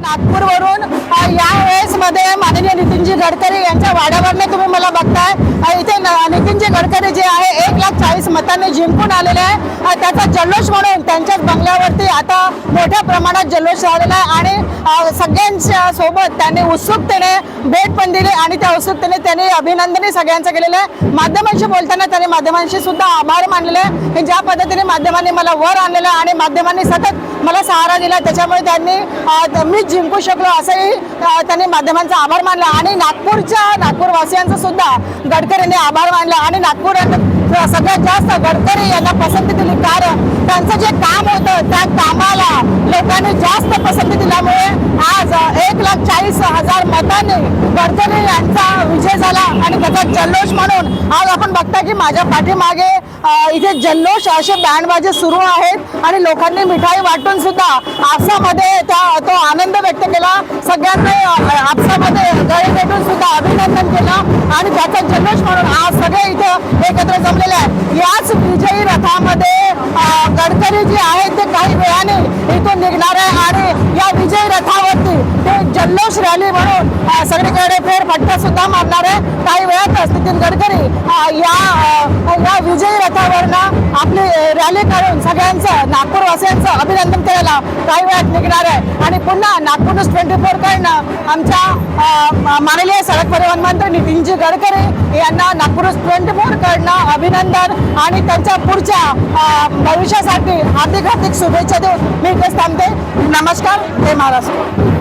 नागपूरवरून या वेळेस मध्ये माननीय नितीनजी गडकरी यांच्या वाड्यावरने तुम्ही मला बघताय। इथे नितीनजी गडकरी जे आहे 1,40,000 मतांनी जिंकून आलेले आहे। त्याचा जल्लोष म्हणून त्यांच्याच बंगल्यावरती आता मोठ्या प्रमाणात जल्लोष झालेला आहे आणि सगळ्यांच्या सोबत त्यांनी उत्सुकतेने भेट पण दिली आणि त्या उत्सुकतेने त्यांनी अभिनंदन सगळ्यांचं केलेलं आहे। माध्यमांशी बोलताना त्यांनी माध्यमांशी सुद्धा आभार मानलेले आहे। ज्या पद्धतीने माध्यमांनी मला वर आणलेलं आणि माध्यमांनी सतत मला सहारा दिला त्याच्यामुळे त्यांनी मी जिंकू शकलो असंही त्यांनी माध्यमांचा आभार मानला आणि नागपूरवासियांचा सुद्धा गडकरींनी आभार मानला आणि नागपूर सगळ्यात जास्त गडकरी यांना पसंती दिली कारण त्यांचं जे काम होतं त्या कामाला लोकांनी जास्त पसंती दिल्यामुळे आज 1,40,000 मतांनी गडकरी यांचा विजय झाला आणि त्याचा जल्लोष म्हणून आज आपण बघता की माझ्या पाठीमागे इथे जल्लोष असे बँडबाजे सुरू आहेत आणि लोकांनी मिठाई वाटून सुद्धा आपसामध्ये तो आनंद व्यक्त केला। सगळ्यांनी आपसामध्ये गळे भेटून सुद्धा अभिनंदन केलं आणि त्याचा जल्लोष म्हणून आज सगळे इथे एकत्र जमलेले आहेत। याच विजयी रथामध्ये गडकरी जे आहेत ते काही वेळाने इथून निघणार आहे आणि या विजयी रथावरती ते जल्लोष रॅली म्हणून सगळीकडे फेरफटका सुद्धा मारणार आहे। काही वेळातच नितीन गडकरी या विजयी रथावरनं आपली रॅली काढून सगळ्यांचं नागपूरवासियांचं अभिनंदन करायला काही वेळात निघणार आहे आणि पुन्हा नागपूर न्यूज 24 कडनं आमच्या माननीय सडक परिवहन मंत्री नितीनजी गडकरी यांना नागपूर न्यूज 24 कडनं अभिनंदन आणि त्यांच्या पुढच्या भविष्यासाठी हार्दिक शुभेच्छा देऊन मी इथेच थांबते। नमस्कार, जय महाराष्ट्र।